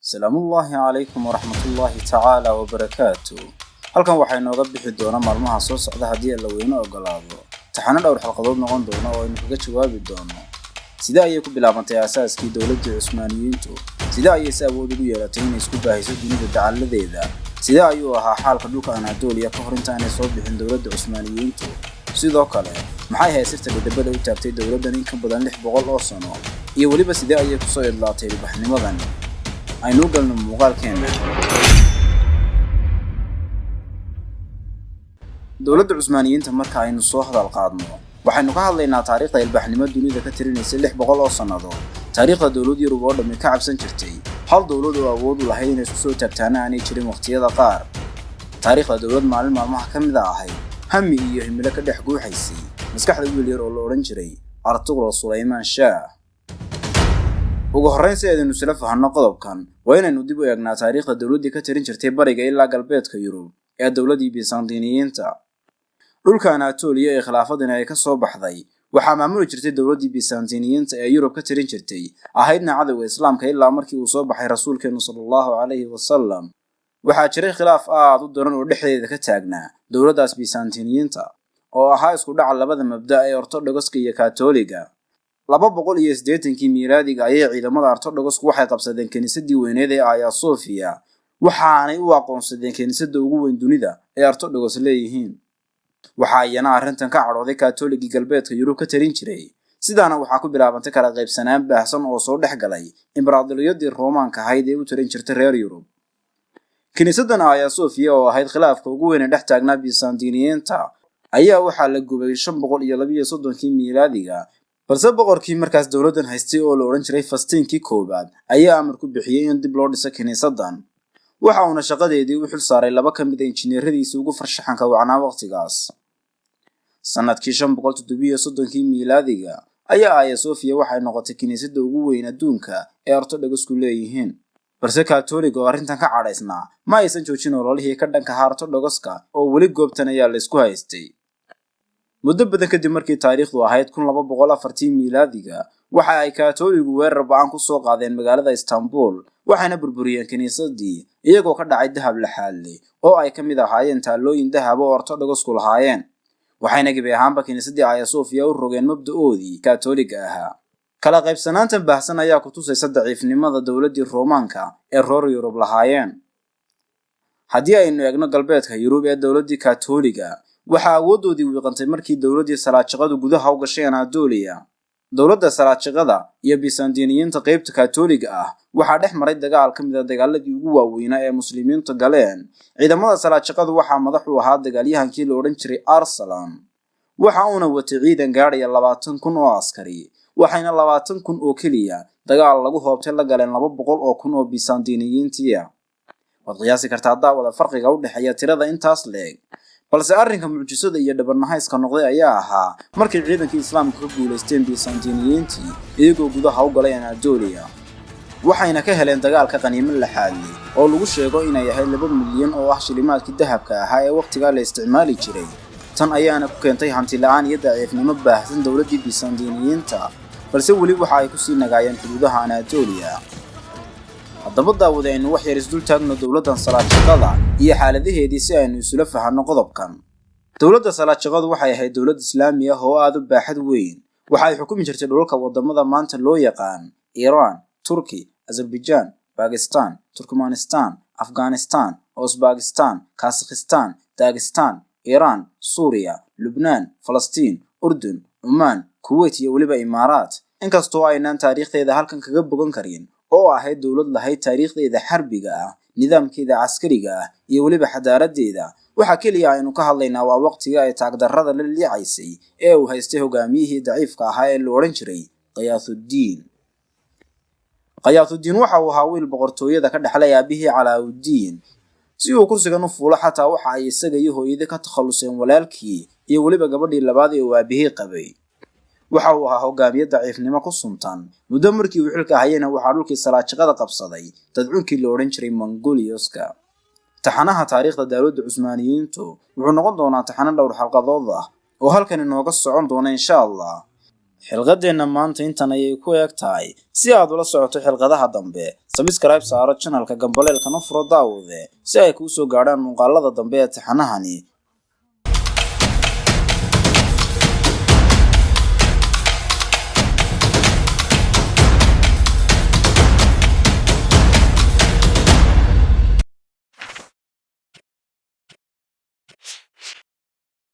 السلام الله عليكم ورحمة الله تعالى وبركاته. halkan waxay nooga bixi doona maalmaha soo socda hadii la weyno ogolaado taxana dhowr xalqadood noqon doona oo aynu kaga jawaabi doono sida ay ku bilaabantay aasaaskii dawladda Cusmaaniyiintu, sida ay awood ugu yeelatay inay isku baahiso dunida dacaladeeda, sida ay u ahaa xaalka dhulka Anatolia ka hor inta aanay soo bixin dawladda Cusmaaniyiintu, sidoo kale maxay haysirta dibadda u taagtay dawladdan in ka badan 600 oo sano iyo waliba sida ay ku soo idlaatay baxnimadan aynu galno muuqaalkeena. dawladda Cusmaaniyiinta marka aynu soo hadal qaadno waxaynu ka hadlaynaa taariikhda ilbaxnimo dunida ka tirinaysa 600 oo sanadood. taariikhda dawladda Yurub oo dhammi ka cabsan jirtay hal dawlad oo awood u lahayd inay isku soo taagtaana aanay jirin waqtiyada qaar. taariikhda dawlad maalmaha ka mid ahayd hami iyo himilo ka dhex guuxaysay maskaxda wiil yar oo la oran jiray Artuqro Suleymaan Shah. ugu horreyn si aynu isla fahanno qodobkan waa inaynu dib u eegnaa taariikhda dawladda ka tirin jirtay bariga ilaa galbeedka Yurub ee dawladdii Byzantiniyiinta. dhulka Anatolia ee khilaafadan ay ka soo baxday waxaa maamuli jirtay dawladdii Byzantiniyiinta ee Yurub ka tirin jirtay ahaydna cadawga Islaamka ilaa markii uu soo baxay rasuulkeenu sallallahu alayhi wasallam. waxaa jiray khilaaf aad u daran oo dhexdeeda ka taagnaa dawladdaas Byzantiniyiinta oo ahaa isku dhaca labada mabda ee Orthodox-ka iyo Catholic-ga. 280 miilaadiga ayay ciidamada Orthodox waxay qabsadeen kaniisadii weyneed ee Hagia Sophia, waxaanay u aqoonsadeen kaniisadda ugu weyn dunida ee Orthodox leeyihiin. waxa ayana arrintan ka cadhooday Catholic galbeedka Yurub ka tirin jiray, sidaana waxaa ku bilaabantay kala qaybsanaan baahsan oo soo dhex galay Imbraadoriyadii Roomaanka ahayd ee u tirin jirtay reer Yurub. kaniisaddan Hagia Sophia oo ahayd khilaafka ugu weyn ee dhex taagnaa Byzantiniyiinta ayaa waxaa la gubay 532 miilaadiga, balse boqorkii markaas dawladdan haystay oo la oran jiray Fastiinkii koobaad ayaa amar ku bixiyay in dib loo dhiso kaniisaddan. waxa uu shaqadeedii u xil saaray laba ka mid ah injineeradiisa ugu farshaxanka wacnaa waqtigaas. sanadkii 537 miilaadiga ayaa Hagia Sophia waxay noqotay kaniisadda ugu weyn adduunka ee Orthodox-ku leeyihiin, balse Catholic oo arrintan ka cadhaysnaa ma aysan joojin ololihii ka dhanka ahaa Orthodox-ka oo weli goobtan ayaa la isku haystay. muddo badan kadib markii taariikhdu ahayd 1240 miilaadiga waxa ay Catholic-gu weerar ba'an ku soo qaadeen magaalada Istanbul, waxayna burburiyeen kaniisadii iyagoo ka dhacay dahab la xaalay oo ay ka mid ahaayeen taalooyin dahab oo Orthodox-ku lahaayeen. waxayna gabi ahaanba kaniisadii Hagia Sophia u rogeen mabda'oodii Catholic ahaa. kala qaybsanaanta baahsan ayaa ku tusaysa daciifnimada dawladdii Roomaanka ee reer Yurub lahaayeen. haddii aynu eegno galbeedka Yurub ee dawladdii Catholic-ga waxa awoodoodii wiiqantay markii dawladdii Salaajiqadu gudaha u gashay Anatolia. dawladda Salaajiqada iyo Byzantiniyiinta qaybta Catholic-ga ah waxaa dhex maray dagaal ka mid ah dagaaladii ugu waaweynaa ee muslimiintu galeen. ciidamada Salaajiqadu waxaa madax u ahaa dagaalyahankii la oran jiray Arsalan, waxa uuna watay ciidan gaadhaya 20,000 oo askari, waxayna 20,000 oo keliya dagaal lagu hoobtay la galeen 200,000 oo Byzantiniyiinta. waad qiyaasi kartaa daawada farqiga u dhexeeya tirada intaas leeg, balse arrinka mucjisada iyo dhabarnahayska noqday ayaa ahaa markii ciidankii Islaamka ka guuleysteen Byzantiniyiintii iyagoo gudaha u galay Anatolia. waxayna ka heleen dagaalka qaniimo la xaalay oo lagu sheego inay ahayd 2 milyan oo ah shilimaadkii dahabka ahaa ee waqtigaa la isticmaali jiray. tan ayaana ku keentay hanti la'aan iyo daciifnimo baahsan dawladdii Byzantiniyiinta, balse weli waxa ay ku sii nagaayeen xuduudaha Anatolia. haddaba daawada aynu wax yar isdul taagno dawladdan Salaajiqada iyo xaaladaheedii si aynu isula fahanno qodobkan. dawladda Salaajiqadu waxay ahayd dawlad Islaami ah oo aad u baaxad weyn. waxay xukumi jirtay dhulalka wadamada maanta loo yaqaan Iran, Turki, Azerbaijan, Pakistan, Turkmenistan, Afghanistan, Uzbekistan, Kazakhstan, Dagestan, Iran, Suuriya, Lubnaan, Falastiin, Urdun, Oman, Kuwait iyo waliba Imaaraat. inkastoo aynaan taariikhdeeda halkan kaga bogan karin oo ahayd dawlad lahayd taariikhdeeda xarbiga ah, nidaamkeeda caskariga ah iyo waliba xadaaradeeda, waxa kaliya aynu ka hadlaynaa waa waqtiga ay taagdarrada la liicaysay ee uu haystay hogaamiyihii daciifka ahaa ee la oran jiray Ghiyathuddin. Ghiyathuddin waxa uu ahaa wiil boqortooyada ka dhaxlay aabihii Calaauddin. si uu kursigan u fuulo xataa waxa ay isaga iyo hooyadii ka takhaluseen walaalkii iyo waliba gabadhii labaad ee uu aabihii qabay. waxa uu ahaa hogaamiye daciifnimo ku suntan. muddo markii uu xilka hayayna waxaa dhulkii Salaajiqada qabsaday dadcunkii la oran jiray Mongoolioska. taxanaha taariikhda dawladda Cusmaaniyiintu wuxuu noqon doonaa taxano dhowr xalqadood ah oo halkan inooga socon doona insha Allah. xilqadeena maanta intan ayay ku eg tahay. Si aad ula socoto xilqadaha dambe, subscribe saaro channelka Gambaleelkana furo daawade si ay kuu soo gaadhaan muuqaalada dambe ee taxanahani